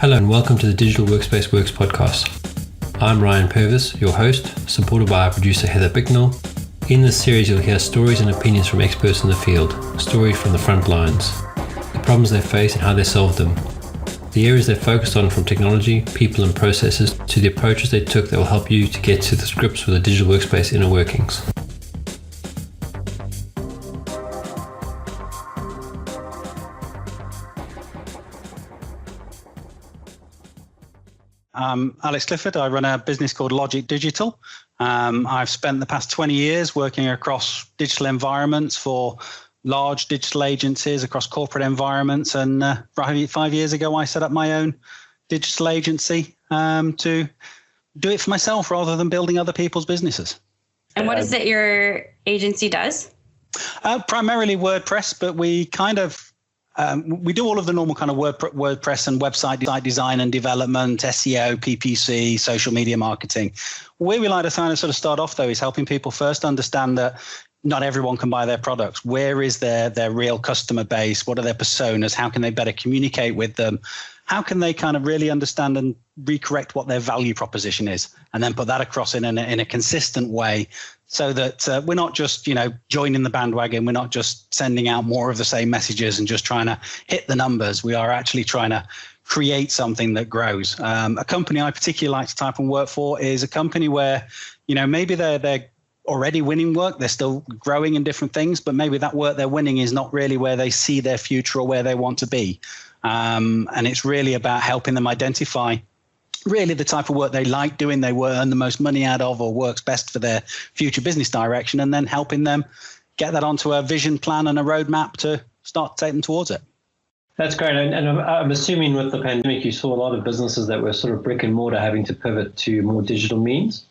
Hello and welcome to the Digital Workspace Works podcast. I'm Ryan Purvis, your host, supported by our producer Heather Bicknell. In this series you'll hear stories and opinions from experts in the field, stories from the front lines, the problems they face and how they solved them, the areas they focused on from technology, people and processes to the approaches they took that will help you to get to the grips with the digital workspace inner workings. I'm Alex Clifford. I run a business called Logic Digital. I've spent the past 20 years working across digital environments for large digital agencies across corporate environments. And 5 years ago, I set up my own digital agency to do it for myself rather than building other people's businesses. And what is it your agency does? Primarily WordPress, but we we do all of the normal kind of WordPress and website design and development, SEO, PPC, social media marketing. Where we like to sort of start off, though, is helping people first understand that not everyone can buy their products. Where is their real customer base? What are their personas? How can they better communicate with them? How can they kind of really understand and recorrect what their value proposition is, and then put that across in a consistent way, so that we're not just joining the bandwagon. We're not just sending out more of the same messages and just trying to hit the numbers. We are actually trying to create something that grows. A company I particularly like to type and work for is a company where maybe they're already winning work. They're still growing in different things, but maybe that work they're winning is not really where they see their future or where they want to be. And it's really about helping them identify really the type of work they like doing, they earn the most money out of, or works best for their future business direction, and then helping them get that onto a vision plan and a roadmap to start to take them towards it. That's great. And I'm assuming with the pandemic, you saw a lot of businesses that were sort of brick and mortar having to pivot to more digital means.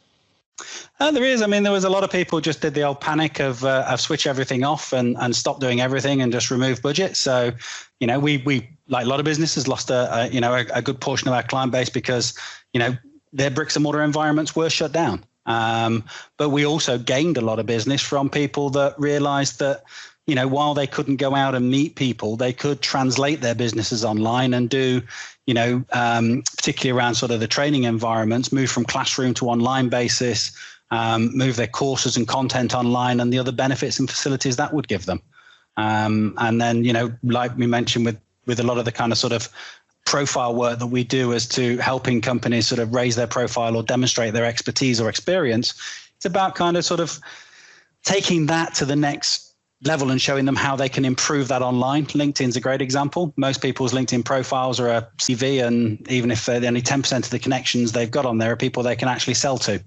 There is. I mean, there was a lot of people just did the old panic of switch everything off and stop doing everything and just remove budget. So, we like a lot of businesses lost a good portion of our client base because, their bricks and mortar environments were shut down. But we also gained a lot of business from people that realized that, while they couldn't go out and meet people, they could translate their businesses online and do, particularly around sort of the training environments, move from classroom to online basis, move their courses and content online, and the other benefits and facilities that would give them. And then, like we mentioned with a lot of the kind of sort of profile work that we do as to helping companies sort of raise their profile or demonstrate their expertise or experience, it's about kind of sort of taking that to the next level and showing them how they can improve that online. LinkedIn's a great example. Most people's LinkedIn profiles are a CV, and even if only 10% of the connections they've got on there are people they can actually sell to.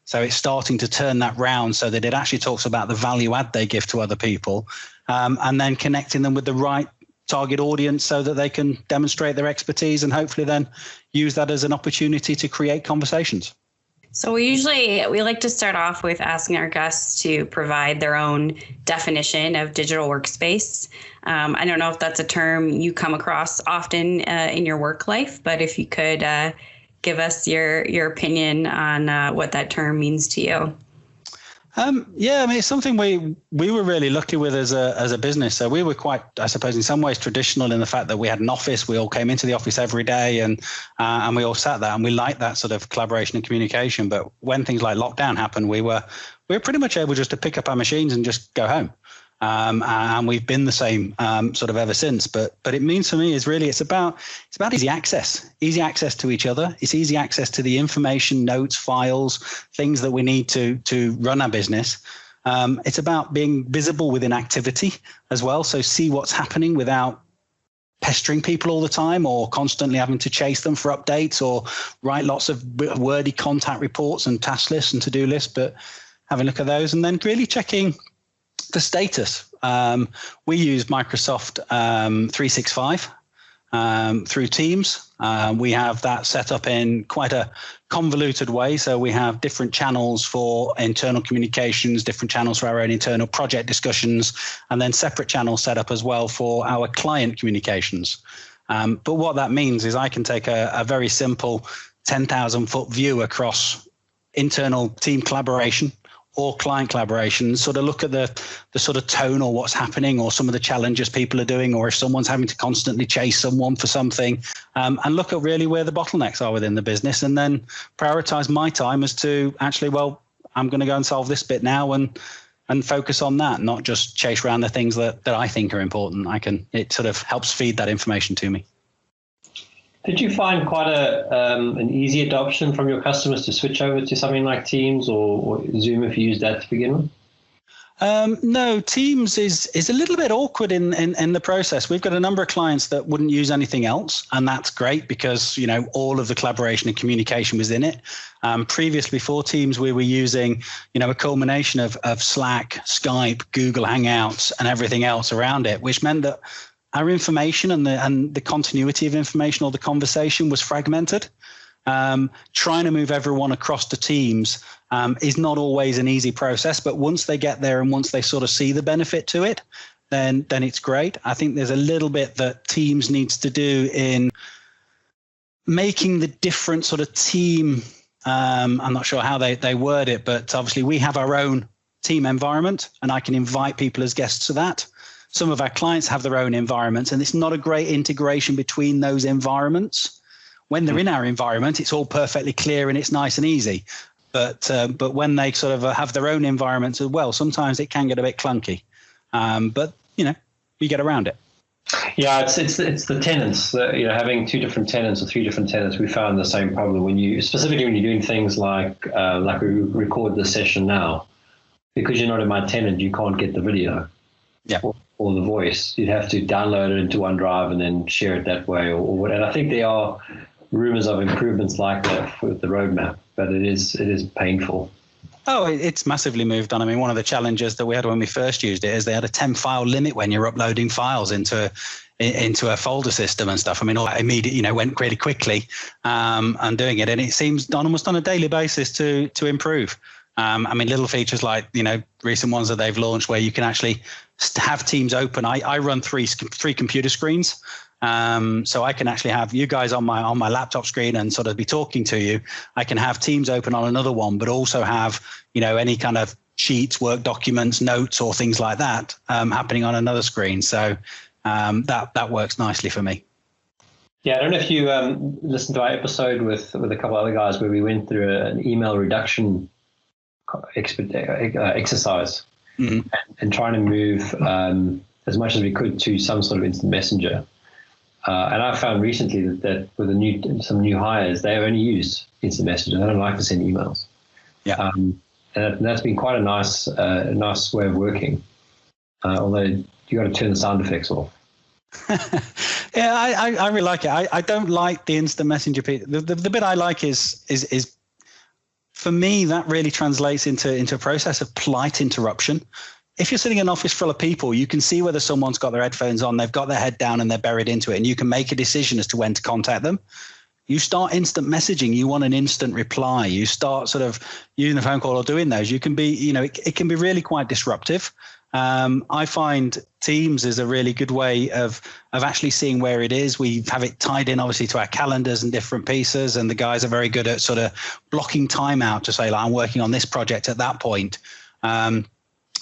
So it's starting to turn that round so that it actually talks about the value add they give to other people, and then connecting them with the right target audience so that they can demonstrate their expertise and hopefully then use that as an opportunity to create conversations. So we like to start off with asking our guests to provide their own definition of digital workspace. I don't know if that's a term you come across often in your work life, but if you could give us your opinion on what that term means to you. It's something we were really lucky with as a business. So we were quite, I suppose, in some ways traditional in the fact that we had an office. We all came into the office every day and we all sat there, and we liked that sort of collaboration and communication. But when things like lockdown happened, we were pretty much able just to pick up our machines and just go home. And we've been the same sort of ever since. But it means for me is really it's about easy access to each other. It's easy access to the information, notes, files, things that we need to run our business. It's about being visible within activity as well. So see what's happening without pestering people all the time or constantly having to chase them for updates or write lots of wordy contact reports and task lists and to-do lists, but have a look at those and then really checking the status. We use Microsoft 365 through Teams. We have that set up in quite a convoluted way. So we have different channels for internal communications, different channels for our own internal project discussions, and then separate channels set up as well for our client communications. But what that means is I can take a very simple 10,000 foot view across internal team collaboration or client collaboration, sort of look at the sort of tone or what's happening or some of the challenges people are doing, or if someone's having to constantly chase someone for something, and look at really where the bottlenecks are within the business, and then prioritize my time as to actually, well, I'm going to go and solve this bit now and focus on that, not just chase around the things that I think are important. It sort of helps feed that information to me. Did you find quite an easy adoption from your customers to switch over to something like Teams or Zoom if you used that to begin with? No, Teams is a little bit awkward in the process. We've got a number of clients that wouldn't use anything else, and that's great because, you know, all of the collaboration and communication was in it. Previously, before Teams, we were using, you know, a culmination of Slack, Skype, Google Hangouts, and everything else around it, which meant that our information and the continuity of information or the conversation was fragmented. Trying to move everyone across to Teams is not always an easy process, but once they get there and once they sort of see the benefit to it, then it's great. I think there's a little bit that Teams needs to do in making the different sort of team. I'm not sure how they word it, but obviously we have our own team environment, and I can invite people as guests to that. Some of our clients have their own environments, and it's not a great integration between those environments. When they're in our environment, it's all perfectly clear and it's nice and easy. But when they sort of have their own environments as well, sometimes it can get a bit clunky. But, you know, we get around it. Yeah, it's the tenants. You know, having 2 different tenants or 3 different tenants, we found the same problem specifically when you're doing things like we record this session now. Because you're not in my tenant, you can't get the video. Yeah. Or the voice. You'd have to download it into OneDrive and then share it that way or whatever. And I think there are rumors of improvements like that with the roadmap, but it is painful. Oh, it's massively moved on. I mean, one of the challenges that we had when we first used it is they had a 10-file limit when you're uploading files into a folder system and stuff. I mean, all that immediately, you know, went really quickly and doing it. And it seems done almost on a daily basis to improve. I mean, little features like, you know, recent ones that they've launched where you can actually have Teams open. I run three computer screens. So I can actually have you guys on my laptop screen and sort of be talking to you. I can have Teams open on another one, but also have, you know, any kind of sheets, work documents, notes, or things like that happening on another screen. So that works nicely for me. Yeah, I don't know if you listened to our episode with a couple other guys where we went through an email reduction exercise and trying to move as much as we could to some sort of instant messenger. And I found recently that with some new hires, they only use instant messenger. They don't like to send emails. Yeah, and that's been quite a nice way of working. Although you got to turn the sound effects off. Yeah, I really like it. I don't like the instant messenger piece. The bit I like is for me that really translates into a process of polite interruption. If you're sitting in an office full of people, you can see whether someone's got their headphones on, they've got their head down and they're buried into it, and you can make a decision as to when to contact them. You start instant messaging, you want an instant reply. You start sort of using the phone call or doing those. You can be, you know, it can be really quite disruptive. I find Teams is a really good way of actually seeing where it is. We have it tied in obviously to our calendars and different pieces, and the guys are very good at sort of blocking time out to say, like, I'm working on this project at that point.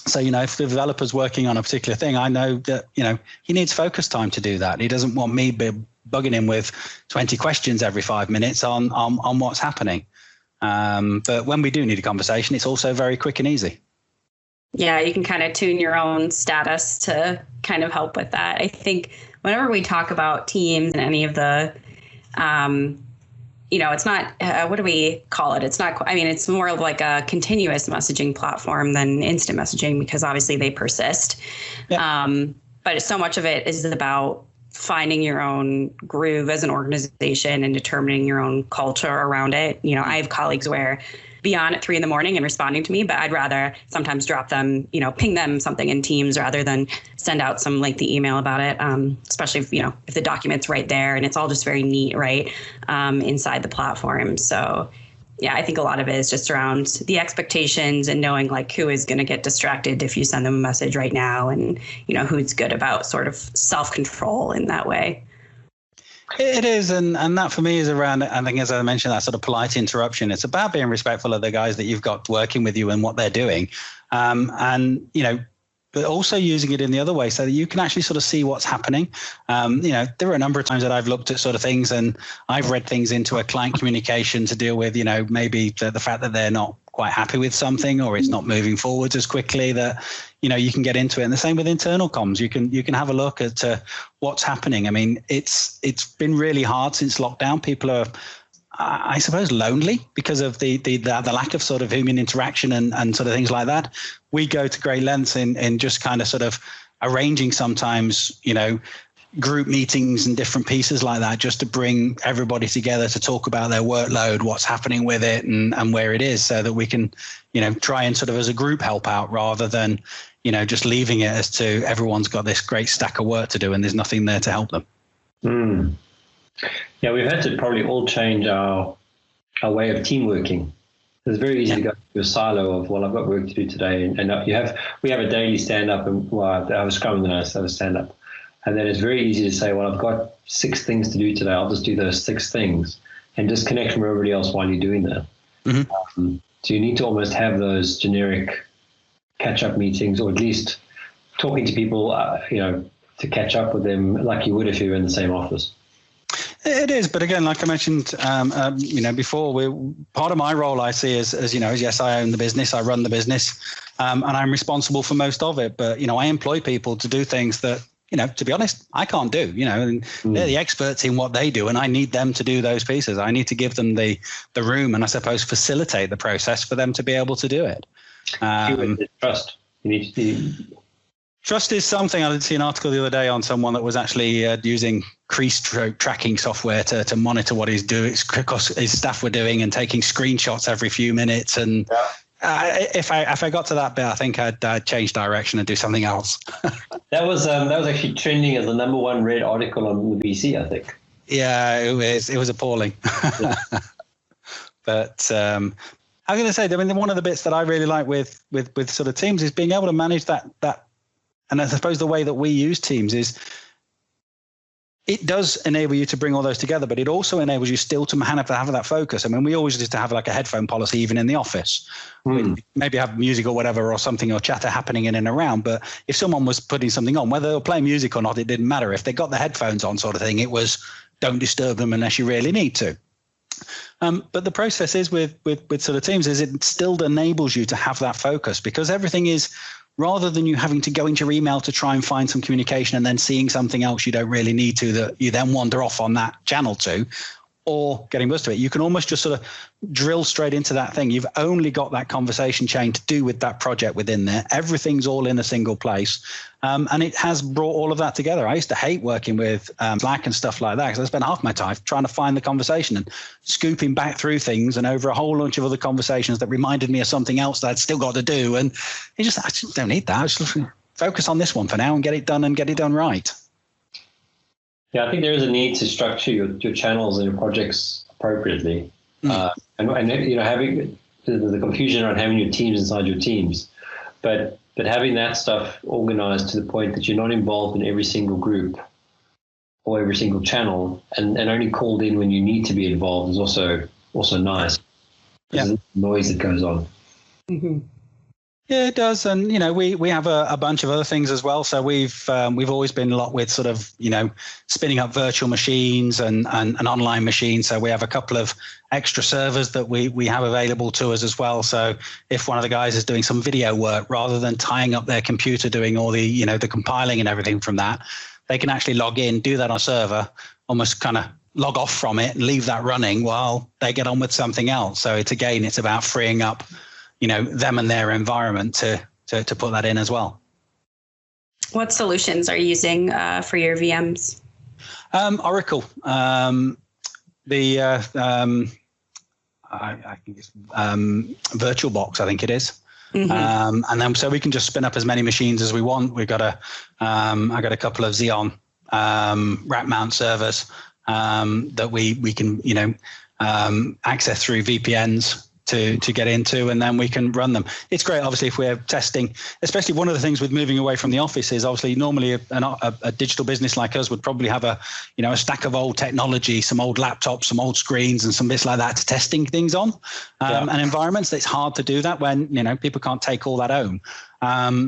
So, you know, if the developer's working on a particular thing, I know that, you know, he needs focus time to do that. He doesn't want me bugging him with 20 questions every 5 minutes on what's happening. But when we do need a conversation, it's also very quick and easy. Yeah, you can kind of tune your own status to kind of help with that. I think whenever we talk about Teams and any of the, you know, it's not, what do we call it? It's not, I mean, it's more of like a continuous messaging platform than instant messaging because obviously they persist. Yeah. But so much of it is about finding your own groove as an organization and determining your own culture around it. You know, I have colleagues where be on at 3 a.m. and responding to me, but I'd rather sometimes drop them, you know, ping them something in Teams rather than send out some lengthy email about it. Especially if, you know, if the document's right there and it's all just very neat, right, inside the platform. So yeah, I think a lot of it is just around the expectations and knowing like who is going to get distracted if you send them a message right now, and, you know, who's good about sort of self-control in that way. It is, and that for me is around, I think, as I mentioned, that sort of polite interruption. It's about being respectful of the guys that you've got working with you and what they're doing, and but also using it in the other way so that you can actually sort of see what's happening. There are a number of times that I've looked at sort of things and I've read things into a client communication to deal with, maybe the fact that they're not quite happy with something or it's not moving forwards as quickly that, you can get into it. And the same with internal comms. You can have a look at what's happening. I mean, it's been really hard since lockdown. People are, I suppose, lonely because of the lack of sort of human interaction and sort of things like that. We go to great lengths in just kind of sort of arranging sometimes, group meetings and different pieces like that, just to bring everybody together to talk about their workload, what's happening with it and where it is, so that we can, try and sort of as a group help out rather than, just leaving it as to everyone's got this great stack of work to do and there's nothing there to help them. Mm. Yeah, we've had to probably all change our way of team working. It's very easy to go to a silo of, well, I've got work to do today, and we have a daily stand up, and I was Scrum and then I have a stand up, and then it's very easy to say, well, I've got 6 things to do today. I'll just do those 6 things and disconnect from everybody else while you're doing that. Mm-hmm. So you need to almost have those generic catch-up meetings, or at least talking to people, to catch up with them like you would if you were in the same office. It is, but again, like I mentioned, before, part of my role I see as yes, I own the business, I run the business, and I'm responsible for most of it. But I employ people to do things that to be honest, I can't do. And they're the experts in what they do, and I need them to do those pieces. I need to give them the room, and I suppose facilitate the process for them to be able to do it. Trust. You need to. Trust is something. I did see an article the other day on someone that was actually using crease tracking software to monitor what his staff were doing and taking screenshots every few minutes. And if I got to that bit, I think I'd change direction and do something else. That was actually trending as the number 1 read article on the BC, I think. Yeah, it was appalling. But I'm going to say, I mean, one of the bits that I really like with sort of Teams is being able to manage that. And I suppose the way that we use Teams is it does enable you to bring all those together, but it also enables you still to have that focus. I mean, we always used to have like a headphone policy, even in the office. Maybe have music or whatever or something or chatter happening in and around. But if someone was putting something on, whether they were playing music or not, it didn't matter. If they got the headphones on sort of thing, it was don't disturb them unless you really need to. But the process is with sort of Teams is it still enables you to have that focus, because everything is, rather than you having to go into your email to try and find some communication and then seeing something else you don't really need to, that you then wander off on that channel to, or getting most of it, you can almost just sort of drill straight into that thing. You've only got that conversation chain to do with that project within there. Everything's all in a single place. And it has brought all of that together. I used to hate working with Slack and stuff like that, because I spent half my time trying to find the conversation and scooping back through things and over a whole bunch of other conversations that reminded me of something else that I'd still got to do. And I just don't need that. I just focus on this one for now and get it done right. Yeah, I think there is a need to structure your channels and your projects appropriately, and having the confusion around having your teams inside your teams, but having that stuff organized to the point that you're not involved in every single group or every single channel, and only called in when you need to be involved is also nice. There's a noise that goes on. Mm-hmm. Yeah, it does. And, we have a bunch of other things as well. So we've always been a lot with sort of, spinning up virtual machines and online machines. So we have a couple of extra servers that we have available to us as well. So if one of the guys is doing some video work, rather than tying up their computer, doing all the, the compiling and everything from that, they can actually log in, do that on a server, almost kind of log off from it and leave that running while they get on with something else. So it's about freeing up them and their environment to put that in as well. What solutions are you using for your VMs? Oracle. I think it's VirtualBox, I think it is. Mm-hmm. And then so we can just spin up as many machines as we want. We've got I got a couple of Xeon rack mount servers that we can access through VPNs. to get into, and then we can run them. It's great, obviously, if we're testing, especially one of the things with moving away from the office is obviously normally a digital business like us would probably have a stack of old technology, some old laptops, some old screens and some bits like that to testing things on and environments. It's hard to do that when, people can't take all that home.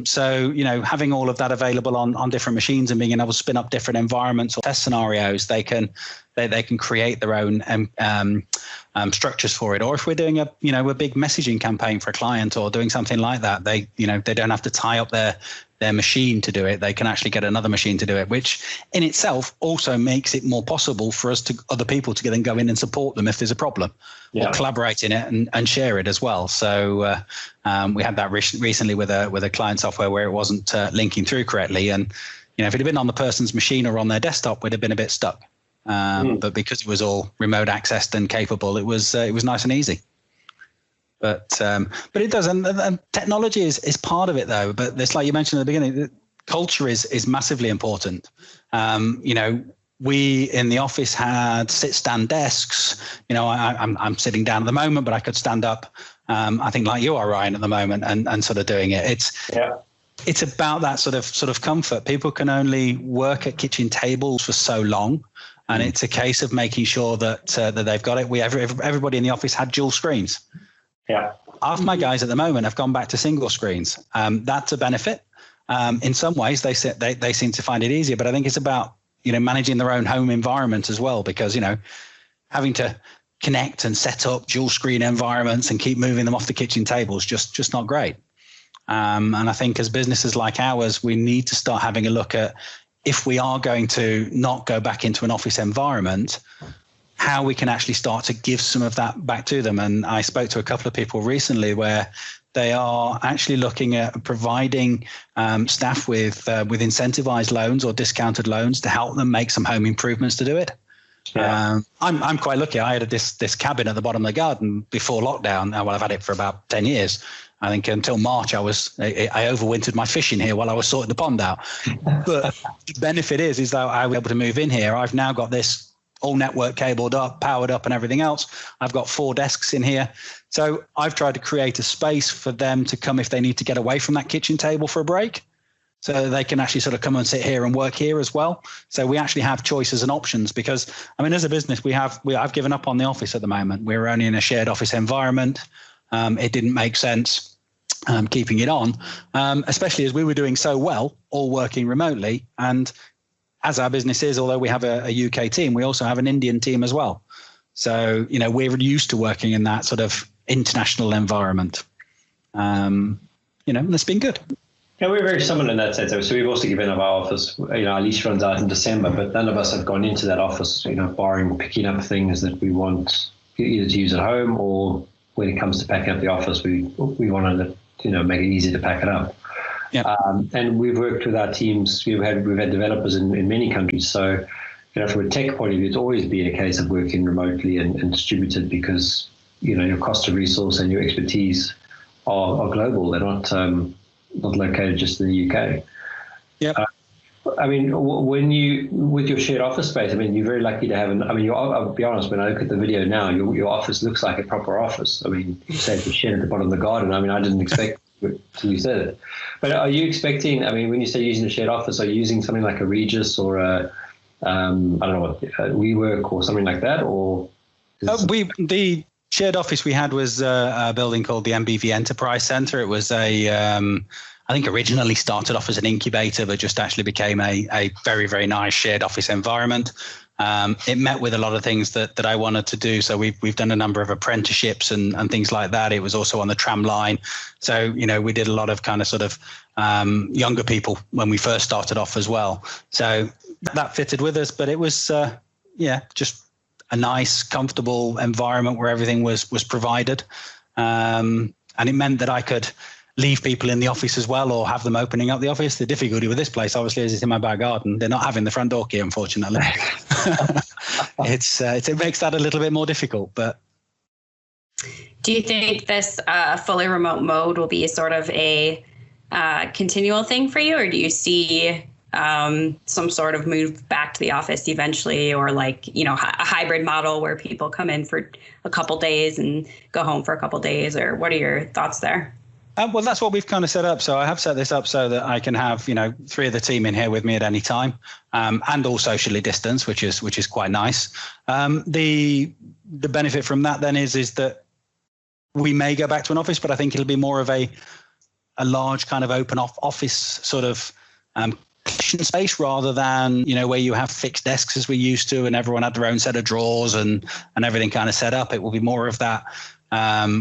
So, having all of that available on different machines and being able to spin up different environments or test scenarios, they can create their own structures for it. Or if we're doing a big messaging campaign for a client or doing something like that, they don't have to tie up their machine to do it. They can actually get another machine to do it, which in itself also makes it more possible for other people to then go in and support them if there's a problem or collaborate in it and share it as well. So we had that recently with a client software where it wasn't linking through correctly. And, if it had been on the person's machine or on their desktop, we'd have been a bit stuck. But because it was all remote accessed and capable, it was nice and easy. But it does, and technology is part of it though. But it's like you mentioned at the beginning, culture is massively important. We in the office had sit-stand desks. I'm sitting down at the moment, but I could stand up. I think like you are, Ryan, at the moment, and sort of doing it. It's about that sort of comfort. People can only work at kitchen tables for so long. And it's a case of making sure that they've got it. Everybody in the office had dual screens. Yeah. Half my guys at the moment have gone back to single screens. That's a benefit. In some ways, they seem to find it easier. But I think it's about managing their own home environment as well, because having to connect and set up dual screen environments and keep moving them off the kitchen table is just not great. And I think as businesses like ours, we need to start having a look at, if we are going to not go back into an office environment, how we can actually start to give some of that back to them. And I spoke to a couple of people recently where they are actually looking at providing staff with incentivized loans or discounted loans to help them make some home improvements to do it. Yeah. I'm quite lucky. I had this cabin at the bottom of the garden before lockdown. Well, I've had it for about 10 years. I think until March, I overwintered my fishing here while I was sorting the pond out. But the benefit is that I was able to move in here. I've now got this all network cabled up, powered up and everything else. I've got 4 desks in here. So I've tried to create a space for them to come if they need to get away from that kitchen table for a break. So they can actually sort of come and sit here and work here as well. So we actually have choices and options because, as a business, I've given up on the office at the moment. We're only in a shared office environment. It didn't make sense keeping it on, especially as we were doing so well, all working remotely. And as our business is, although we have a UK team, we also have an Indian team as well. So, we're used to working in that sort of international environment. And it's been good. Yeah, we're very similar in that sense. So we've also given up our office. Our lease runs out in December, but none of us have gone into that office, barring picking up things that we want either to use at home or when it comes to packing up the office, we want to make it easy to pack it up. Yeah. And we've worked with our teams. We've had developers in many countries. So, from a tech point of view, it's always been a case of working remotely and distributed because, your cost of resource and your expertise are global. They're not located just in the UK. Yeah. When with your shared office space, you're very lucky to have I'll be honest, when I look at the video now, your office looks like a proper office. You say it's a shed at the bottom of the garden. I didn't expect till you said it. But are you expecting, when you say using a shared office, are you using something like a Regis or a WeWork or something like that? Or the shared office we had was a building called the MBV Enterprise Centre. It was I think originally started off as an incubator, but just actually became a very, very nice shared office environment. It met with a lot of things that I wanted to do. So we've done a number of apprenticeships and things like that. It was also on the tram line. So, we did a lot of kind of sort of younger people when we first started off as well. So that fitted with us, but it was, just a nice, comfortable environment where everything was provided. And it meant that I could leave people in the office as well or have them opening up the office. The difficulty with this place, obviously, is it's in my back garden. They're not having the front door key, unfortunately. It makes that a little bit more difficult. But do you think this fully remote mode will be sort of a continual thing for you, or do you see some sort of move back to the office eventually, or like, a hybrid model where people come in for a couple days and go home for a couple days? Or what are your thoughts there? Well, that's what we've kind of set up. So I have set this up so that I can have, 3 of the team in here with me at any time, and all socially distanced, which is quite nice. The benefit from that then is that we may go back to an office, but I think it'll be more of a large kind of open office sort of space, rather than, where you have fixed desks as we used to, and everyone had their own set of drawers and everything kind of set up. It will be more of that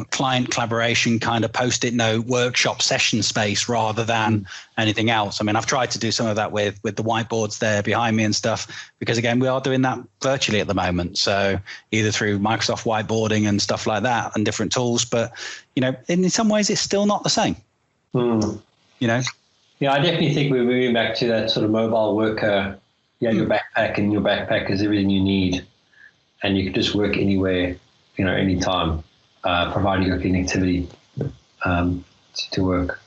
client collaboration kind of post-it note workshop session space rather than anything else. I mean, I've tried to do some of that with the whiteboards there behind me and stuff, because again, we are doing that virtually at the moment. So either through Microsoft whiteboarding and stuff like that and different tools, but in some ways it's still not the same. Yeah, I definitely think we're moving back to that sort of mobile worker. Your backpack, and your backpack is everything you need, and you can just work anywhere, anytime. Providing your connectivity to work.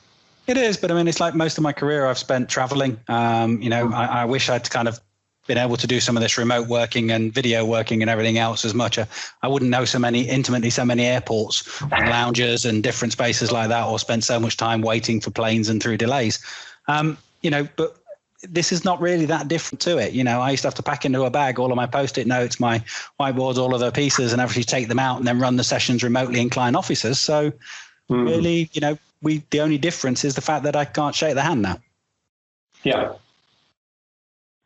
It is, but I mean, it's like most of my career I've spent traveling. I wish I'd kind of been able to do some of this remote working and video working and everything else as much. I wouldn't know so many airports and lounges and different spaces like that, or spend so much time waiting for planes and through delays. But this is not really that different to it. I used to have to pack into a bag all of my post-it notes, my whiteboards, all of the pieces, and actually take them out and then run the sessions remotely in client offices. So really, the only difference is the fact that I can't shake the hand now. Yeah.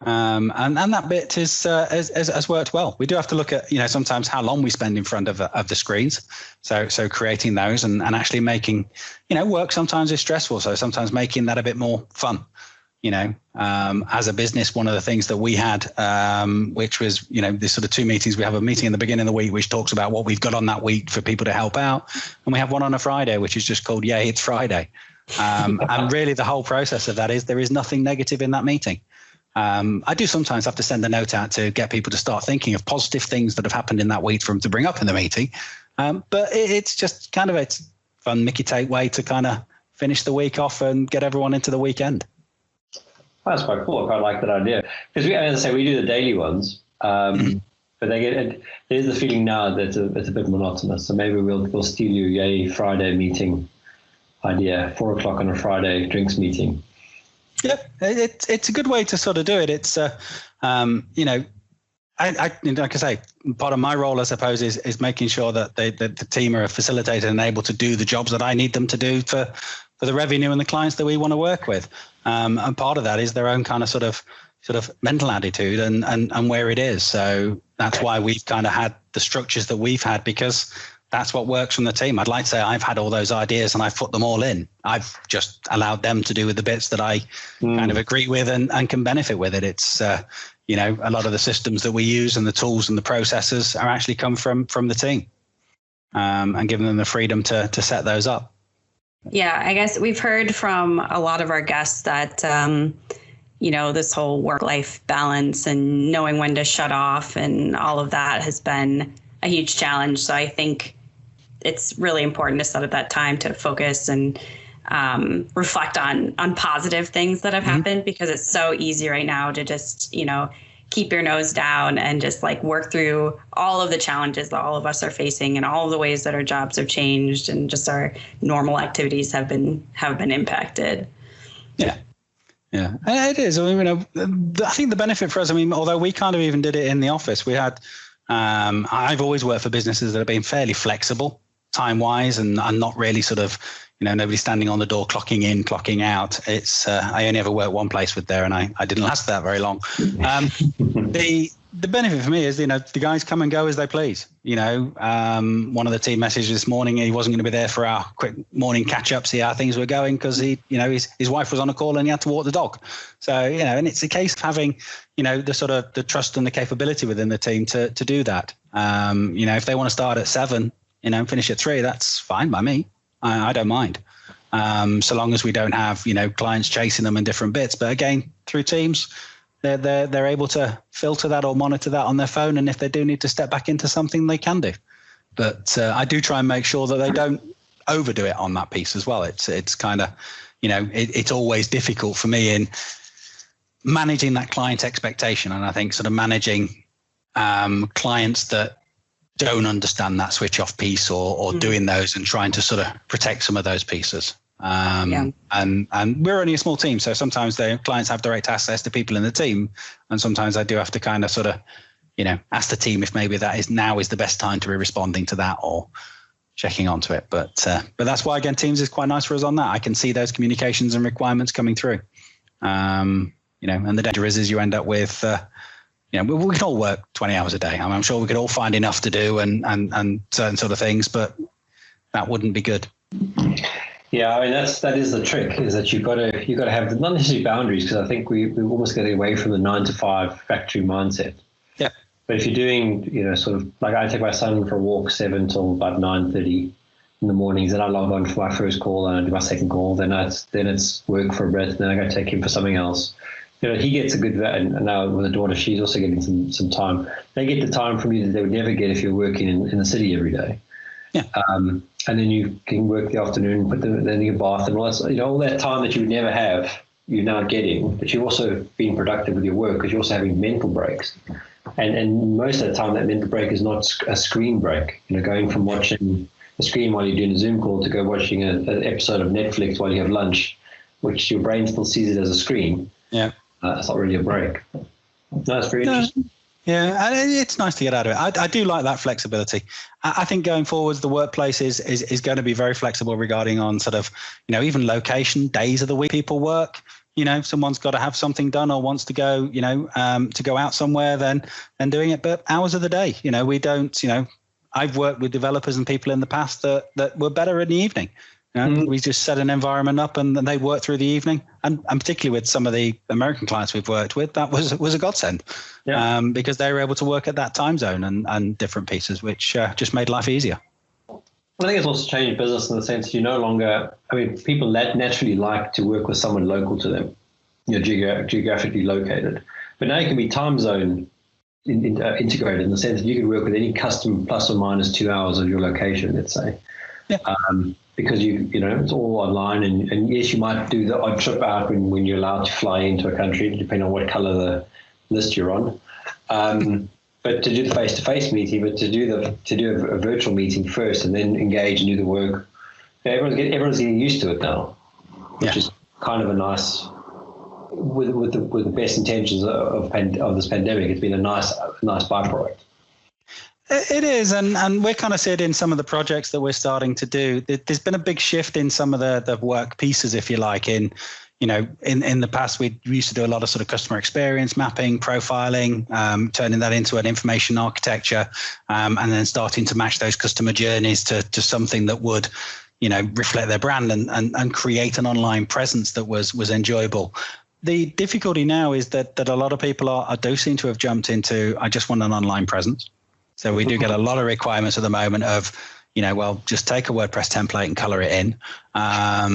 And that bit has worked well. We do have to look at, sometimes how long we spend in front of the screens. So creating those and actually making, work sometimes is stressful. So sometimes making that a bit more fun. As a business, one of the things that we had, which was, this sort of 2 meetings, we have a meeting in the beginning of the week, which talks about what we've got on that week for people to help out. And we have one on a Friday, which is just called, Yay, It's Friday. And really the whole process of that is there is nothing negative in that meeting. I do sometimes have to send a note out to get people to start thinking of positive things that have happened in that week for them to bring up in the meeting. But it's just kind of a fun Mickey take way to kind of finish the week off and get everyone into the weekend. That's quite cool. I quite like that idea, because as I say, we do the daily ones, but there's the feeling now that it's a bit monotonous. So maybe we'll steal your Yay Friday meeting idea, 4:00 on a Friday drinks meeting. Yeah, it's a good way to sort of do it. It's I like I say, part of my role, I suppose, is making sure that the team are facilitated and able to do the jobs that I need them to do for the revenue and the clients that we want to work with. And part of that is their own kind of sort of mental attitude and where it is. So that's why we've kind of had the structures that we've had, because that's what works from the team. I'd like to say I've had all those ideas and I've put them all in. I've just allowed them to do with the bits that I kind of agree with and can benefit with it. It's, a lot of the systems that we use and the tools and the processes are actually come from the team, and giving them the freedom to set those up. Yeah, I guess we've heard from a lot of our guests that, this whole work-life balance and knowing when to shut off and all of that has been a huge challenge. So I think it's really important to set up that time to focus and reflect on positive things that have happened, because it's so easy right now to just, keep your nose down and just like work through all of the challenges that all of us are facing and all of the ways that our jobs have changed and just our normal activities have been impacted. Yeah. Yeah, it is. I mean, I think the benefit for us, although we kind of even did it in the office, we had, I've always worked for businesses that have been fairly flexible time-wise and not really sort of, nobody standing on the door, clocking in, clocking out. It's, I only ever worked one place with there and I didn't last that very long. The benefit for me is, the guys come and go as they please. One of the team messaged this morning, he wasn't going to be there for our quick morning catch up, see how things were going, because his wife was on a call and he had to walk the dog. So, and it's a case of having, the sort of the trust and the capability within the team to do that. If they want to start at 7, and finish at 3, that's fine by me. I don't mind. So long as we don't have, clients chasing them in different bits. But again, through Teams, they're able to filter that or monitor that on their phone. And if they do need to step back into something, they can do. But I do try and make sure that they don't overdo it on that piece as well. It's kind of, it's always difficult for me in managing that client expectation. And I think sort of managing clients that don't understand that switch off piece or doing those and trying to sort of protect some of those pieces. And we're only a small team, so sometimes the clients have direct access to people in the team, and sometimes I do have to kind of sort of, ask the team if maybe that is the best time to be responding to that or checking onto it. But that's why, again, Teams is quite nice for us on that. I can see those communications and requirements coming through. And the danger is you end up with, we can all work 20 hours a day. I'm sure we could all find enough to do and certain sort of things, but that wouldn't be good. Yeah, I mean that is the trick, is that you've got to have not necessarily boundaries, because I think we're almost getting away from the 9 to 5 factory mindset. Yeah. But if you're doing, sort of like I take my son for a walk 7 till about 9:30 in the mornings, then I log on for my first call and I do my second call. Then it's work for a bit, and then I go take him for something else. He gets a good, and now with the daughter, she's also getting some time. They get the time from you that they would never get if you're working in the city every day. Yeah. And then you can work the afternoon, put them in your bath, and all that, all that time that you would never have, you're now getting. But you're also being productive with your work because you're also having mental breaks. And most of the time, that mental break is not a screen break. Going from watching a screen while you're doing a Zoom call to go watching an episode of Netflix while you have lunch, which your brain still sees it as a screen. Yeah. It's not really a break. No, that's very interesting. Yeah, and it's nice to get out of it. I do like that flexibility. I think going forwards, the workplace is going to be very flexible regarding on sort of, even location, days of the week people work. Someone's got to have something done or wants to go, to go out somewhere, then doing it. But hours of the day, we don't, I've worked with developers and people in the past that were better in the evening. We just set an environment up and they work through the evening. And particularly with some of the American clients we've worked with, that was a godsend. Yeah. Because they were able to work at that time zone and different pieces, which just made life easier. I think it's also changed business in the sense you no longer, people naturally like to work with someone local to them, geographically located. But now you can be time zone integrated in the sense that you can work with any custom plus or minus 2 hours of your location, let's say. Yeah. Because it's all online, and yes, you might do the odd trip out when you're allowed to fly into a country, depending on what color the list you're on. But to do the face-to-face meeting, but to do a virtual meeting first, and then engage and do the work, everyone's getting used to it now, which is kind of a nice. With the best intentions of this pandemic, it's been a nice byproduct. It is, and we're kind of seeing in some of the projects that we're starting to do. There's been a big shift in some of the work pieces, if you like. In the past, we used to do a lot of sort of customer experience mapping, profiling, turning that into an information architecture, and then starting to match those customer journeys to something that would, reflect their brand and create an online presence that was enjoyable. The difficulty now is that a lot of people do seem to have jumped into, I just want an online presence. So we do get a lot of requirements at the moment of, just take a WordPress template and color it in,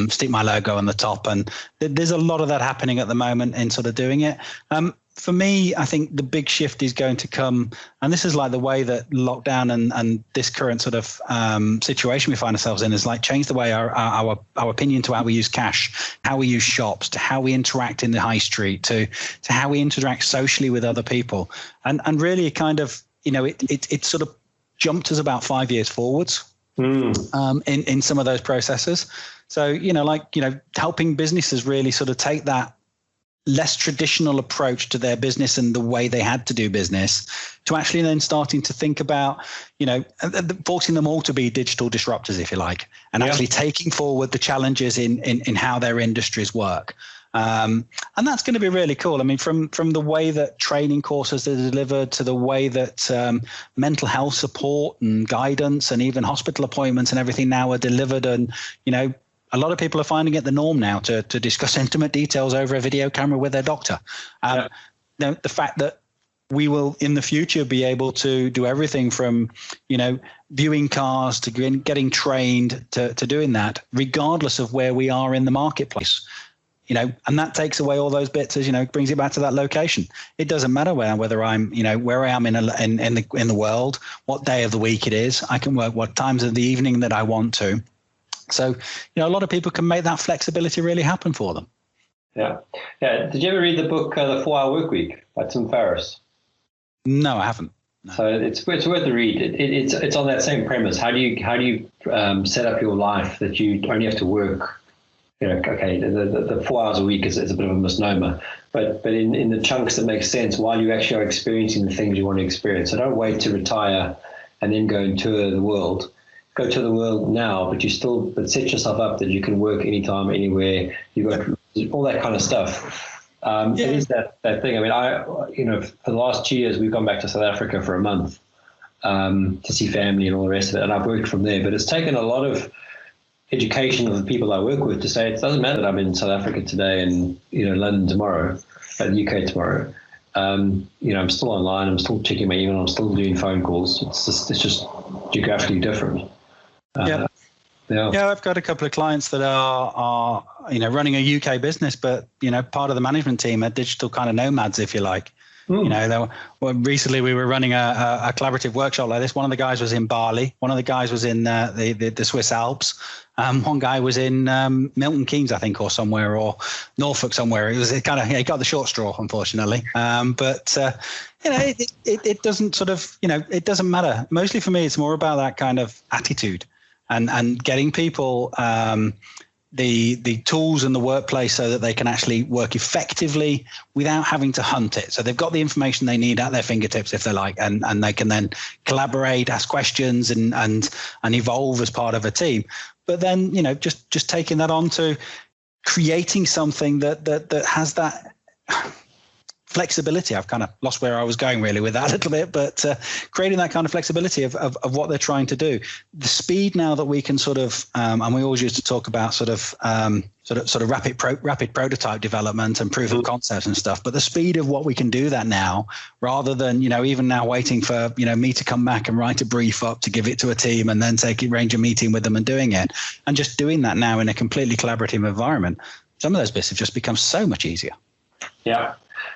stick my logo on the top. And there's a lot of that happening at the moment in sort of doing it. For me, I think the big shift is going to come, and this is like the way that lockdown and this current sort of situation we find ourselves in is like change the way our opinion to how we use cash, how we use shops, to how we interact in the high street, to how we interact socially with other people. And really kind of, it sort of jumped us about 5 years forwards in some of those processes. So, helping businesses really sort of take that less traditional approach to their business and the way they had to do business to actually then starting to think about, forcing them all to be digital disruptors, if you like, and actually taking forward the challenges in how their industries work. And that's going to be really cool. I mean, from the way that training courses are delivered to the way that mental health support and guidance and even hospital appointments and everything now are delivered. And, a lot of people are finding it the norm now to discuss intimate details over a video camera with their doctor. The fact that we will in the future be able to do everything from, viewing cars to getting trained to doing that, regardless of where we are in the marketplace. And that takes away all those bits, as brings it back to that location. It doesn't matter whether I'm, where I am in the world, what day of the week it is. I can work what times of the evening that I want to. So, a lot of people can make that flexibility really happen for them. Yeah. Did you ever read the book The 4-Hour Workweek by Tim Ferriss? No, I haven't. No. So it's worth a read. It's on that same premise. How do you set up your life that you only have to work? Okay, the 4 hours a week is a bit of a misnomer, but in the chunks that make sense while you actually are experiencing the things you want to experience. So don't wait to retire and then go and tour the world. Go to the world now, but set yourself up that you can work anytime, anywhere. You've got all that kind of stuff. It is that thing. I mean, for the last 2 years, we've gone back to South Africa for a month to see family and all the rest of it, and I've worked from there. But it's taken a lot of education of the people I work with to say it doesn't matter that I'm in South Africa today and London tomorrow, the UK tomorrow. I'm still online. I'm still checking my email. I'm still doing phone calls. It's just geographically different. Yeah, I've got a couple of clients that are running a UK business, but part of the management team are digital kind of nomads, if you like. Recently we were running a collaborative workshop like this. One of the guys was in Bali. One of the guys was in the Swiss Alps. One guy was in Milton Keynes, I think, or somewhere, or Norfolk somewhere. He got the short straw, unfortunately. It doesn't it doesn't matter. Mostly for me, it's more about that kind of attitude and getting people the tools in the workplace so that they can actually work effectively without having to hunt it. So they've got the information they need at their fingertips, if they like, and they can then collaborate, ask questions, and evolve as part of a team. But then, just taking that on to creating something that has that flexibility. I've kind of lost where I was going really with that a little bit, but creating that kind of flexibility of what they're trying to do. The speed now that we can sort of, and we always used to talk about sort of rapid prototype development and proof of concept and stuff, but the speed of what we can do that now, rather than, even now waiting for, me to come back and write a brief up to give it to a team and then arrange a meeting with them and doing it, and just doing that now in a completely collaborative environment. Some of those bits have just become so much easier. Yeah.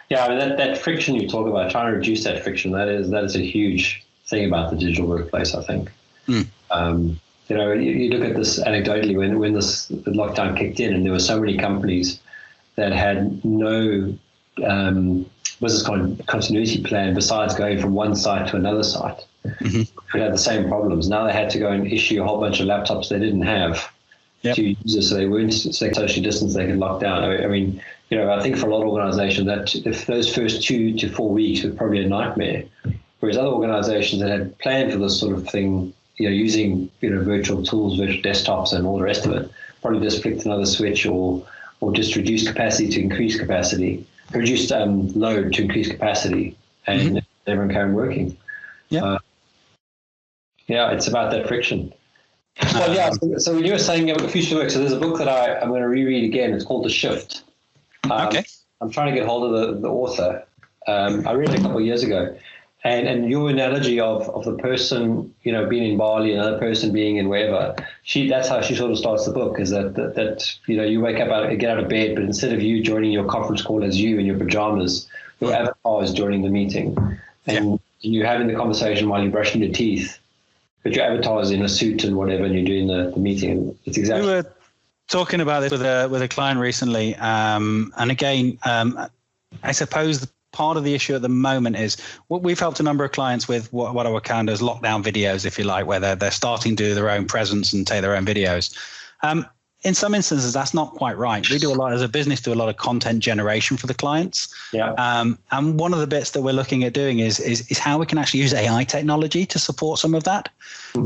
Yeah, I mean, that friction you talk about, trying to reduce that friction, that is a huge thing about the digital workplace, I think. You look at this anecdotally when the lockdown kicked in, and there were so many companies that had no business continuity plan besides going from one site to another site. Who had the same problems. Now they had to go and issue a whole bunch of laptops they didn't have to users, so they weren't socially distanced, they could lock down. I mean, I think for a lot of organizations that if those first 2 to 4 weeks were probably a nightmare, whereas other organizations that had planned for this sort of thing, using virtual tools, virtual desktops and all the rest of it, probably just flicked another switch or just reduced capacity to increase capacity, reduced load to increase capacity, and everyone carried working. It's about that friction. Well, so when you were saying about future work, so there's a book that I'm going to reread again. It's called The Shift. Okay. I'm trying to get hold of the author. I read it a couple of years ago, and your analogy of the person, being in Bali, another person being in wherever, that's how she sort of starts the book. Is that you wake up, get out of bed, but instead of you joining your conference call as you in your pajamas, your avatar is joining the meeting, and you're having the conversation while you're brushing your teeth, but your avatar is in a suit and whatever, and you're doing the meeting. It's exactly. We were talking about this with a client recently, and again, I suppose part of the issue at the moment is we've helped a number of clients with what I would count as lockdown videos, if you like, where they're starting to do their own presence and take their own videos. In some instances, that's not quite right. We do a lot as a business, do a lot of content generation for the clients. And one of the bits that we're looking at doing is how we can actually use AI technology to support some of that.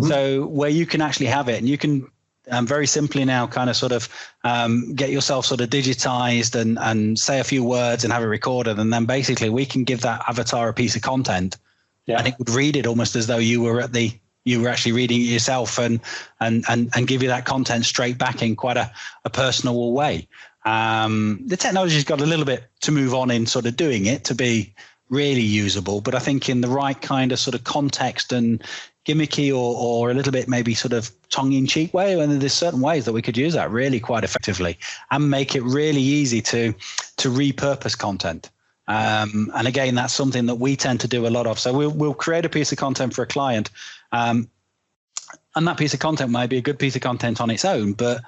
So where you can actually have it, and you can very simply now kind of sort of get yourself sort of digitized and say a few words and have it recorded. And then basically we can give that avatar a piece of content and it would read it almost as though you were actually reading it yourself and give you that content straight back in quite a personal way. The technology's got a little bit to move on in sort of doing it to be really usable, but I think in the right kind of sort of context and gimmicky or a little bit maybe sort of tongue-in-cheek way, and there's certain ways that we could use that really quite effectively and make it really easy to repurpose content. And again, that's something that we tend to do a lot of. So we'll create a piece of content for a client, and that piece of content might be a good piece of content on its own, but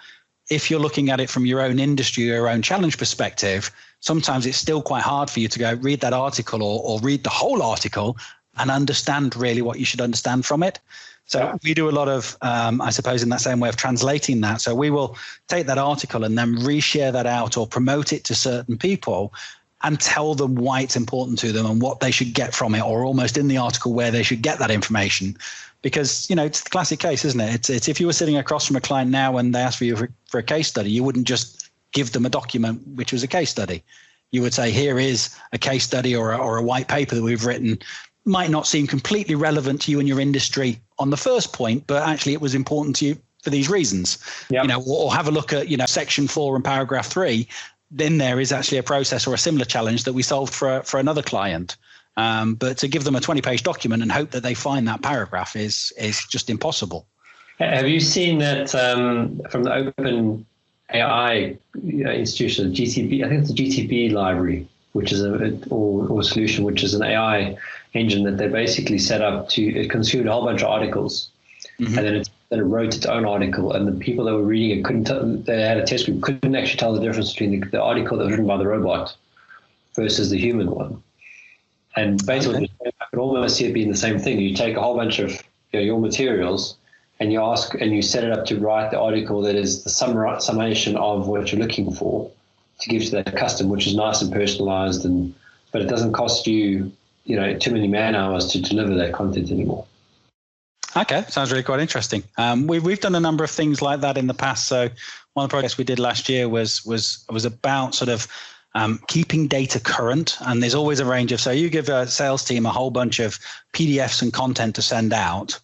if you're looking at it from your own industry, your own challenge perspective, sometimes it's still quite hard for you to go read that article or read the whole article and understand really what you should understand from it. So we do a lot of, I suppose, in that same way of translating that. So we will take that article and then reshare that out or promote it to certain people and tell them why it's important to them and what they should get from it, or almost in the article where they should get that information. Because, it's the classic case, isn't it? It's if you were sitting across from a client now and they asked for you for a case study, you wouldn't just give them a document which was a case study. You would say, here is a case study or a white paper that we've written. Might not seem completely relevant to you and your industry on the first point, but actually it was important to you for these reasons. Yep. Or have a look at, section 4 and paragraph 3. Then there is actually a process or a similar challenge that we solved for another client. But to give them a 20-page document and hope that they find that paragraph is just impossible. Have you seen that from the Open AI institution, GTP? I think it's the GTP library, which is or solution, which is an AI engine that they basically set up to. It consumed a whole bunch of articles, and then it wrote its own article. And the people that were reading it couldn't. They had a test group, couldn't actually tell the difference between the article that was written by the robot versus the human one. And basically, I could almost see it being the same thing. You take a whole bunch of your materials, and you ask, and you set it up to write the article that is the summation of what you're looking for to give to that customer, which is nice and personalized, but it doesn't cost you, too many man hours to deliver that content anymore. Okay, sounds really quite interesting. We've done a number of things like that in the past. So one of the projects we did last year was about sort of keeping data current, and there's always a range of. So you give a sales team a whole bunch of PDFs and content to send out.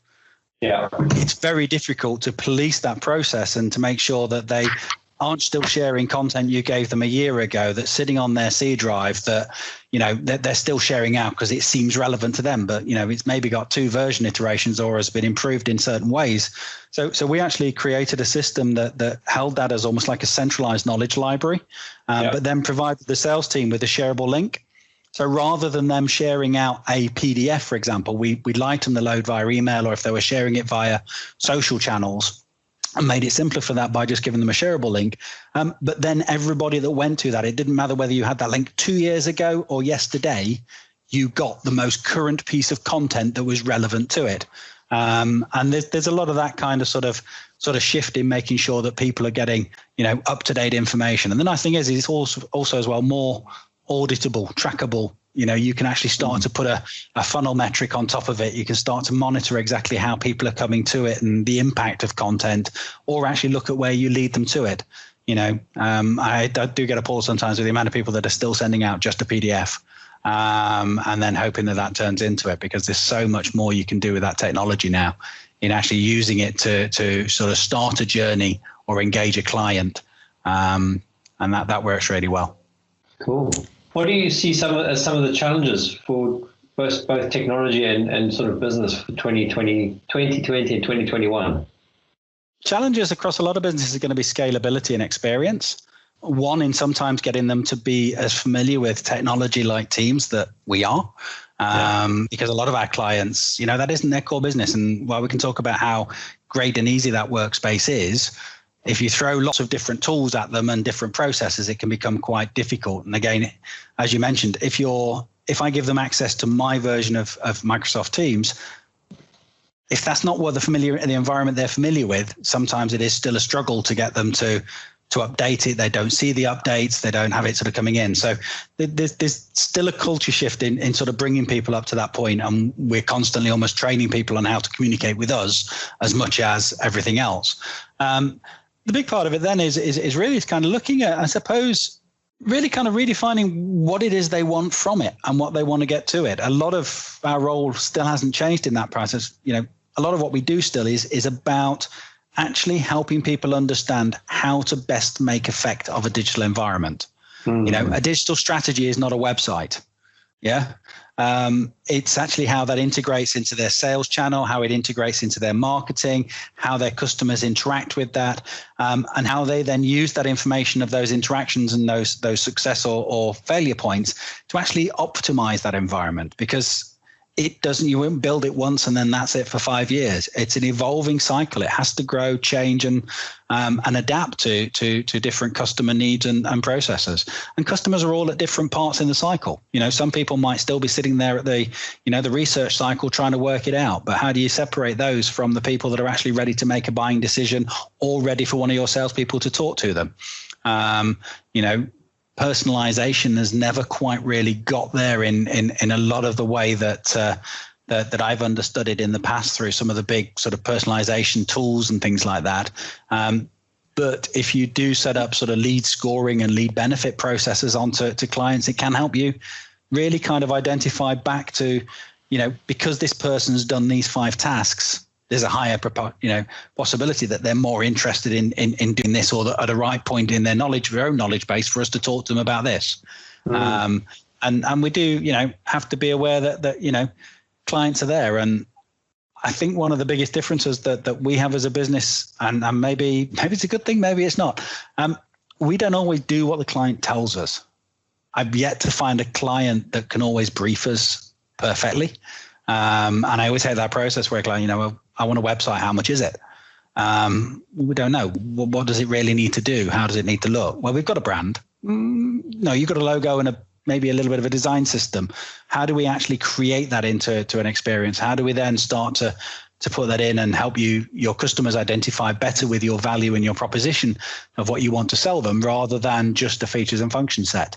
Yeah, it's very difficult to police that process and to make sure that they aren't still sharing content you gave them a year ago that's sitting on their C drive that that they're still sharing out because it seems relevant to them, but it's maybe got 2 version iterations or has been improved in certain ways. So we actually created a system that held that as almost like a centralized knowledge library, but then provided the sales team with a shareable link. So rather than them sharing out a PDF, for example, we lightened the load via email, or if they were sharing it via social channels, and made it simpler for that by just giving them a shareable link. But then everybody that went to that, it didn't matter whether you had that link 2 years ago or yesterday, you got the most current piece of content that was relevant to it. And there's a lot of that kind of sort of shift in making sure that people are getting, up-to-date information. And the nice thing is it's also as well more auditable, trackable. You can actually start to put a funnel metric on top of it. You can start to monitor exactly how people are coming to it and the impact of content, or actually look at where you lead them to it. I do get appalled sometimes with the amount of people that are still sending out just a PDF and then hoping that turns into it, because there's so much more you can do with that technology now in actually using it to sort of start a journey or engage a client. And that works really well. Cool. What do you see some of the challenges for both technology and sort of business for 2020 and 2021? Challenges across a lot of businesses are going to be scalability and experience. One, in sometimes getting them to be as familiar with technology like Teams that we are, because a lot of our clients, that isn't their core business. And while we can talk about how great and easy that Workspace is, if you throw lots of different tools at them and different processes, it can become quite difficult. And again, as you mentioned, if I give them access to my version of Microsoft Teams, if that's not what the environment they're familiar with, sometimes it is still a struggle to get them to update it. They don't see the updates. They don't have it sort of coming in. So there's still a culture shift in sort of bringing people up to that point. And we're constantly almost training people on how to communicate with us as much as everything else. The big part of it then is really kind of looking at, I suppose, really kind of redefining what it is they want from it and what they want to get to it. A lot of our role still hasn't changed in that process. A lot of what we do still is about actually helping people understand how to best make effect of a digital environment. Mm-hmm. A digital strategy is not a website. Yeah. It's actually how that integrates into their sales channel, how it integrates into their marketing, how their customers interact with that, and how they then use that information of those interactions and those success or failure points to actually optimize that environment. Because you won't build it once and then that's it for 5 years. It's an evolving cycle. It has to grow, change, and adapt to different customer needs and processes. And customers are all at different parts in the cycle. Some people might still be sitting there at the research cycle trying to work it out. But how do you separate those from the people that are actually ready to make a buying decision or ready for one of your salespeople to talk to them? Personalization has never quite really got there in a lot of the way that I've understood it in the past through some of the big sort of personalization tools and things like that. But if you do set up sort of lead scoring and lead benefit processes onto clients, it can help you really kind of identify back to, because this person's done these 5 tasks, there's a higher possibility that they're more interested in doing this, or at a right point in their own knowledge base for us to talk to them about this. And we do, have to be aware that clients are there. And I think one of the biggest differences that we have as a business, and maybe it's a good thing, maybe it's not. We don't always do what the client tells us. I've yet to find a client that can always brief us perfectly. And I always hate that process where a client, I want a website. How much is it? We don't know. What does it really need to do? How does it need to look? Well, we've got a brand. No, you've got a logo and maybe a little bit of a design system. How do we actually create that into an experience? How do we then start to put that in and help your customers identify better with your value and your proposition of what you want to sell them, rather than just a features and function set?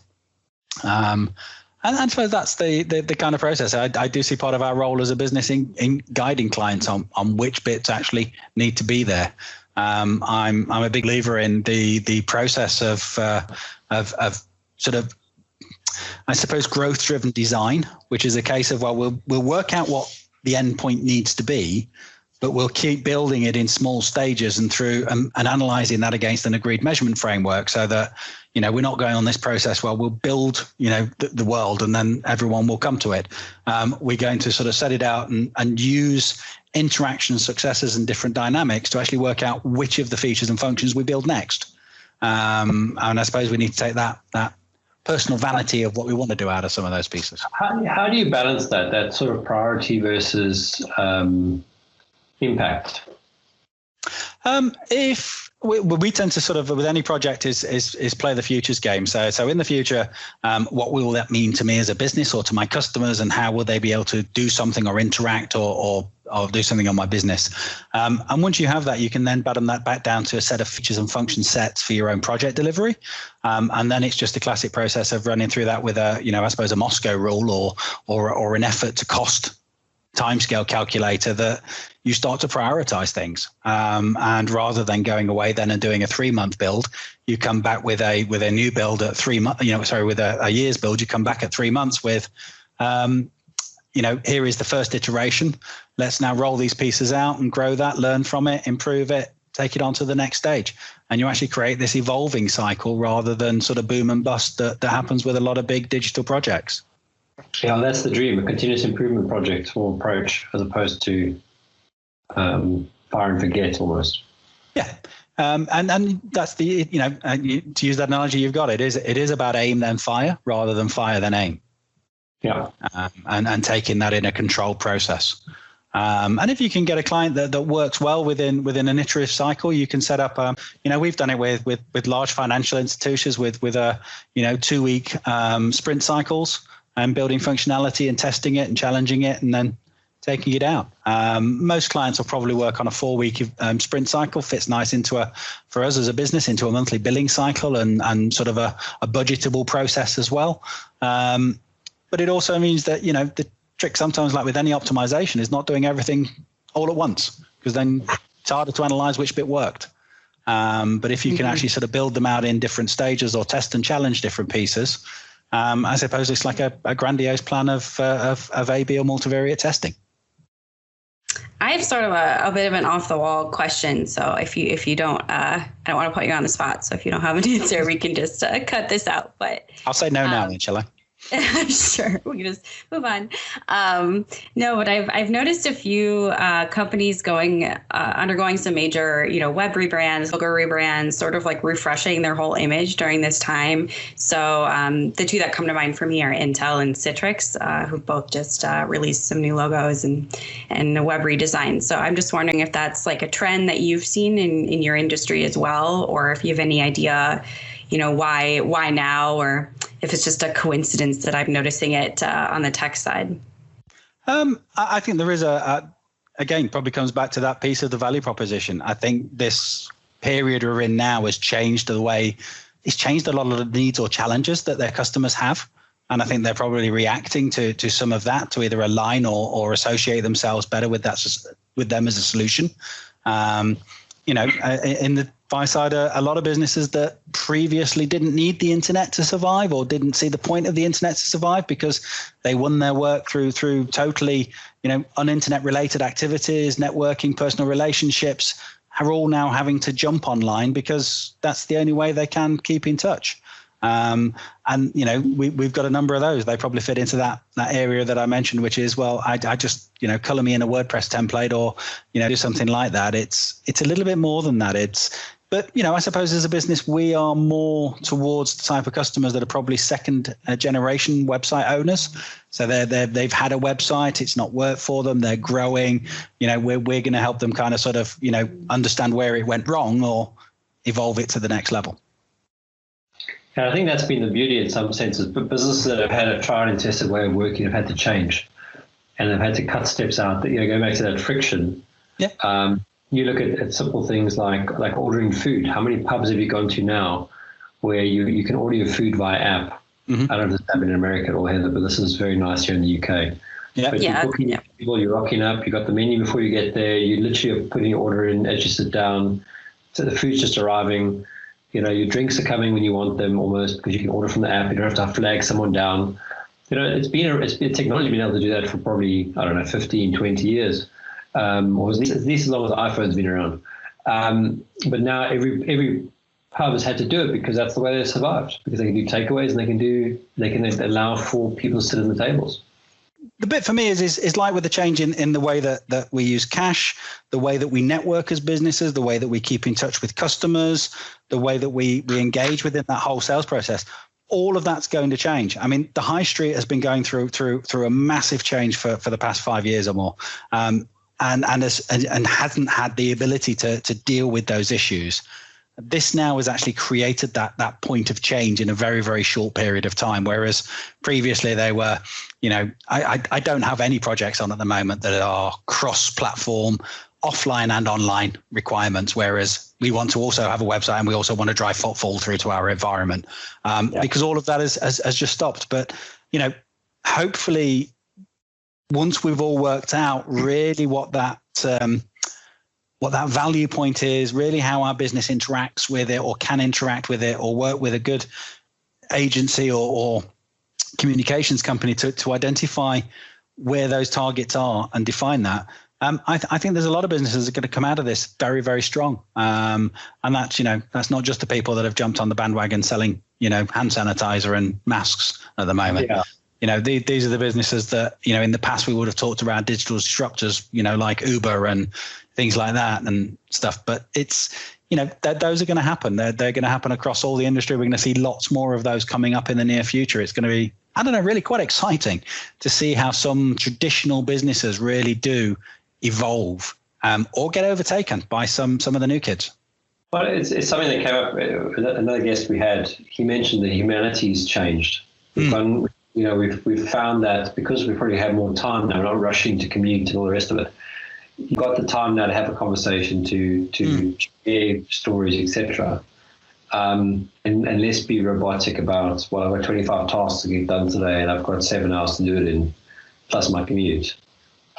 And I suppose that's the kind of process. I do see part of our role as a business in guiding clients on which bits actually need to be there. I'm a big believer in the process of sort of, I suppose, growth-driven design, which is a case of, we'll work out what the end point needs to be, but we'll keep building it in small stages and through and analyzing that against an agreed measurement framework, so that we're not going on this process. Well, we'll build the world and then everyone will come to it. We're going to sort of set it out and use interaction successes and different dynamics to actually work out which of the features and functions we build next. And I suppose we need to take that personal vanity of what we want to do out of some of those pieces. How do you balance that sort of priority versus impact? If we tend to sort of, with any project, is play the futures game. So in the future, what will that mean to me as a business or to my customers, and how will they be able to do something or interact or do something on my business? And once you have that, you can then button that back down to a set of features and function sets for your own project delivery. And then it's just a classic process of running through that with a, I suppose, a Moscow rule or an effort to cost timescale calculator, that you start to prioritize things. And rather than going away then and doing a 3-month build, you come back with a new build at 3 months, with a year's build, you come back at 3 months with, here is the first iteration. Let's now roll these pieces out and grow that, learn from it, improve it, take it on to the next stage. And you actually create this evolving cycle rather than sort of boom and bust that happens with a lot of big digital projects. Yeah, that's the dream, a continuous improvement project or approach, as opposed to fire and forget almost. Yeah. And that's the, to use that analogy you've got, it is about aim then fire rather than fire then aim. Yeah. And taking that in a controlled process. And if you can get a client that works well within an iterative cycle, you can set up, we've done it with large financial institutions with 2-week sprint cycles, and building functionality and testing it and challenging it and then taking it out. Most clients will probably work on a 4-week sprint cycle, fits nice for us as a business, into a monthly billing cycle and sort of a budgetable process as well. But it also means that, the trick sometimes, like with any optimization, is not doing everything all at once, because then it's harder to analyze which bit worked. But if you can actually sort of build them out in different stages or test and challenge different pieces, I suppose it's like a grandiose plan of A/B or multivariate testing. I have sort of a bit of an off the wall question. So if you don't, I don't want to put you on the spot. So if you don't have an answer, we can just cut this out. But I'll say no now then, shall I? Sure, we can just move on. No, but I've noticed a few companies undergoing some major, web rebrands, logo rebrands, sort of like refreshing their whole image during this time. So the two that come to mind for me are Intel and Citrix, who both just released some new logos and web redesigns. So I'm just wondering if that's like a trend that you've seen in your industry as well, or if you have any idea, why now, or if it's just a coincidence that I'm noticing it on the tech side. I think there is again, probably comes back to that piece of the value proposition. I think this period we're in now has changed a lot of the needs or challenges that their customers have. And I think they're probably reacting to some of that to either align or associate themselves better with them as a solution. In the buy side, a lot of businesses that previously didn't need the internet to survive or didn't see the point of the internet to survive because they won their work through totally, un-internet related activities, networking, personal relationships, are all now having to jump online because that's the only way they can keep in touch. We've got a number of those. They probably fit into that area that I mentioned, which is, well, I just, color me in a WordPress template or, do something like that. It's a little bit more than that. But I suppose as a business, we are more towards the type of customers that are probably second generation website owners. So they've had a website, it's not worked for them, they're growing. We're going to help them kind of sort of, understand where it went wrong or evolve it to the next level. And I think that's been the beauty in some senses. But businesses that have had a tried and tested way of working have had to change, and they've had to cut steps out. That go back to that friction. Yeah. You look at simple things like ordering food. How many pubs have you gone to now where you can order your food via app? Mm-hmm. I don't know if this happened in America or Heather, but this is very nice here in the UK. Yeah. But you're rocking up. You got the menu before you get there. You literally are putting your order in as you sit down. So the food's just arriving. Your drinks are coming when you want them almost because you can order from the app. You don't have to flag someone down. It's been technology been able to do that for probably, 15, 20 years. Or at least as long as iPhone's been around. But now every pub has had to do it because that's the way they survived, because they can do takeaways and they can allow for people to sit at the tables. The bit for me is like with the change in the way that we use cash, the way that we network as businesses, the way that we keep in touch with customers, the way that we engage within that whole sales process. All of that's going to change. I mean, the high street has been going through a massive change for the past 5 years or more, and hasn't had the ability to deal with those issues. This now has actually created that point of change in a very, very short period of time. Whereas previously they were, I don't have any projects on at the moment that are cross-platform, offline and online requirements. Whereas we want to also have a website and we also want to drive footfall through to our environment, because all of that has just stopped. But, hopefully once we've all worked out really what that value point is, really how our business interacts with it or can interact with it or work with a good agency or communications company to identify where those targets are and define that. I think there's a lot of businesses that are going to come out of this very, very strong. And that's not just the people that have jumped on the bandwagon selling, hand sanitizer and masks at the moment. Yeah. These are the businesses that, in the past we would have talked about digital disruptors, like Uber and things like that and stuff. But it's, those are going to happen. They're going to happen across all the industry. We're going to see lots more of those coming up in the near future. It's going to be, really quite exciting to see how some traditional businesses really do evolve or get overtaken by some of the new kids. Well, it's something that came up. Another guest we had, he mentioned that humanity's changed. We've found that because we probably have more time now, not rushing to commute and all the rest of it, you've got the time now to have a conversation, to share stories, etc. And let's be robotic about, well, I've got 25 tasks to get done today and I've got 7 hours to do it in, plus my commute.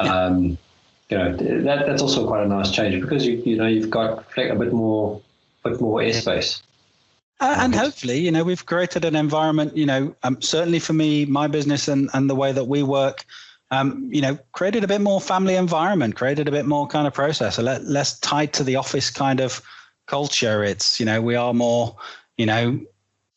That's also quite a nice change because you've got a bit more airspace. And hopefully, we've created an environment, certainly for me, my business and the way that we work, created a bit more family environment, created a bit more kind of process, less tied to the office kind of culture. It's, we are more,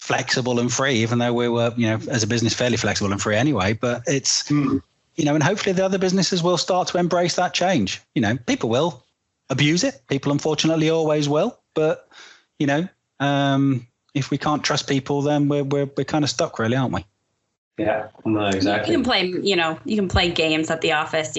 flexible and free, even though we were, as a business, fairly flexible and free anyway. But it's, and hopefully the other businesses will start to embrace that change. People will abuse it. People, unfortunately, always will. But, if we can't trust people, then we're kind of stuck, really, aren't we? Yeah, no, exactly. You can play games at the office.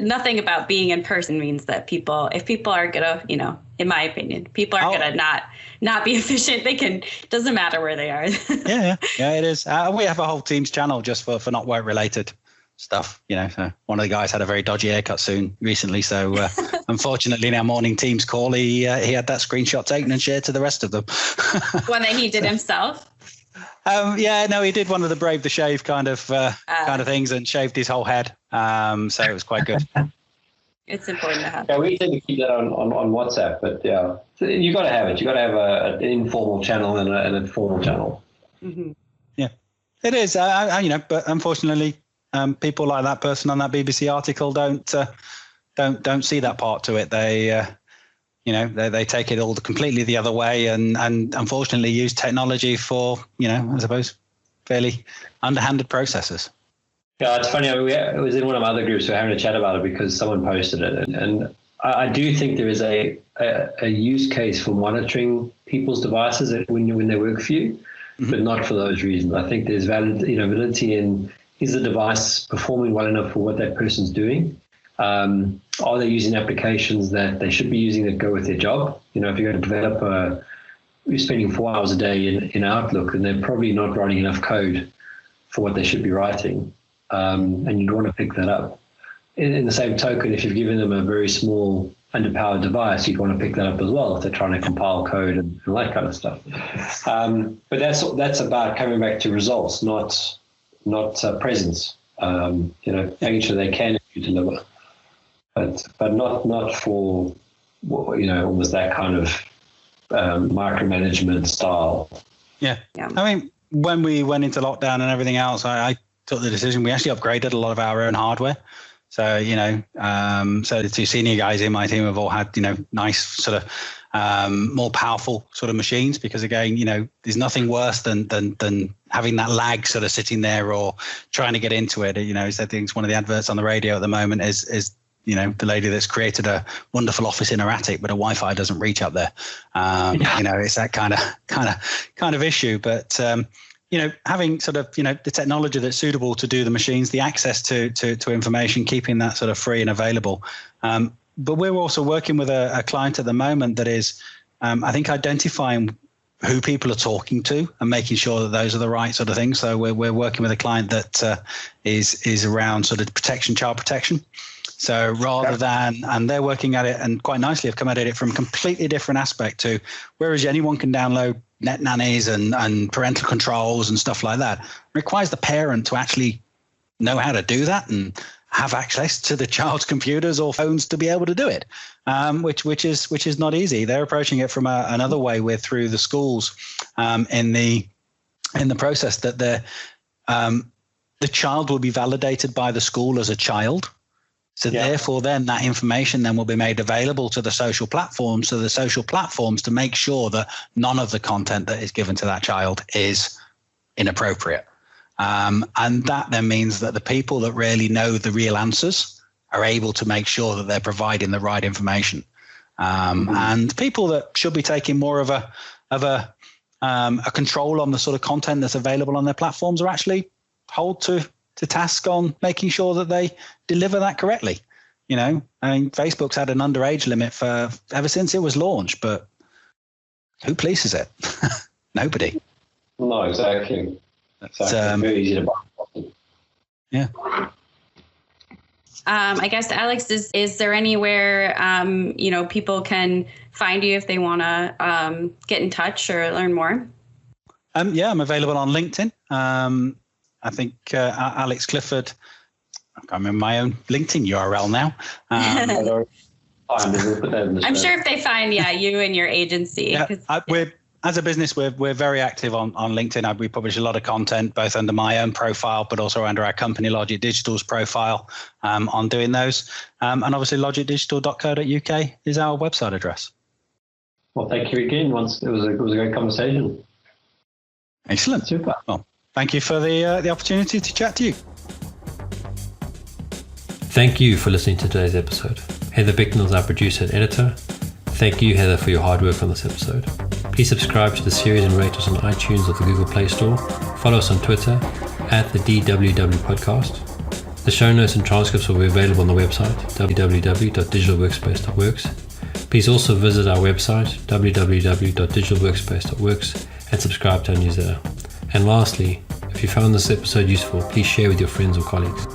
Nothing about being in person means that if people are gonna, in my opinion, people are gonna not be efficient. Doesn't matter where they are. yeah, it is. We have a whole Teams channel just for not work related stuff. So one of the guys had a very dodgy haircut recently. So unfortunately, in our morning Teams call, he had that screenshot taken and shared to the rest of them. One that he did himself. He did one of the Brave the Shave kind of things and shaved his whole head. So it was quite good. It's important to have. Yeah, we tend to keep that on WhatsApp, but yeah, so you got to have it. You got to have an informal channel and a formal channel. Mm-hmm. Yeah, it is. But unfortunately, people like that person on that BBC article don't see that part to it. They they take it all completely the other way and unfortunately use technology for, I suppose, fairly underhanded processes. Yeah, it's funny. It was in one of my other groups. We were having a chat about it because someone posted it. And I do think there is a use case for monitoring people's devices when they work for you, but not for those reasons. I think there's validity in, is the device performing well enough for what that person's doing? Are they using applications that they should be using that go with their job? If you're going to develop you're spending 4 hours a day in Outlook, and they're probably not writing enough code for what they should be writing. And you'd want to pick that up. In the same token, if you've given them a very small, underpowered device, you'd want to pick that up as well if they're trying to compile code and that kind of stuff. But that's about coming back to results, not presence. Making sure they can deliver. But not for, almost that kind of micromanagement style. Yeah. I mean, when we went into lockdown and everything else, I took the decision. We actually upgraded a lot of our own hardware. So, so the two senior guys in my team have all had, nice sort of more powerful sort of machines, because again, there's nothing worse than having that lag sort of sitting there or trying to get into it. I think one of the adverts on the radio at the moment is the lady that's created a wonderful office in her attic, but her Wi-Fi doesn't reach up there. It's that kind of issue. But having sort of the technology that's suitable to do the machines, the access to information, keeping that sort of free and available. But we're also working with a client at the moment that is, I think, identifying who people are talking to and making sure that those are the right sort of things. So we're working with a client that is around sort of child protection. So rather than, and they're working at it and quite nicely have come at it from a completely different aspect to, whereas anyone can download net nannies and parental controls and stuff like that, it requires the parent to actually know how to do that and have access to the child's computers or phones to be able to do it, which is not easy. They're approaching it from another way, through the schools in the process that the child will be validated by the school as a child. So therefore, then that information then will be made available to the social platforms. So the social platforms to make sure that none of the content that is given to that child is inappropriate. And that then means that the people that really know the real answers are able to make sure that they're providing the right information. And people that should be taking more of a control on the sort of content that's available on their platforms are actually held to task on making sure that they deliver that correctly. Facebook's had an underage limit for ever since it was launched, but who polices it? Nobody. No, exactly. It's very easy to buy. Yeah. I guess, Alex, is there anywhere, people can find you if they want to get in touch or learn more? I'm available on LinkedIn. I think Alex Clifford, I can't remember my own LinkedIn URL now. I'm sure if they find, you and your agency. As a business, we're very active on LinkedIn. We publish a lot of content, both under my own profile, but also under our company Logic Digital's profile on doing those. And obviously logicdigital.co.uk is our website address. Well, thank you again. It was a great conversation. Excellent. Super. Well, thank you for the opportunity to chat to you. Thank you for listening to today's episode. Heather Bicknell is our producer and editor. Thank you, Heather, for your hard work on this episode. Please subscribe to the series and rate us on iTunes or the Google Play Store. Follow us on Twitter @the DWW Podcast. The show notes and transcripts will be available on the website www.digitalworkspace.works. Please also visit our website www.digitalworkspace.works and subscribe to our newsletter. And lastly, if you found this episode useful, please share with your friends or colleagues.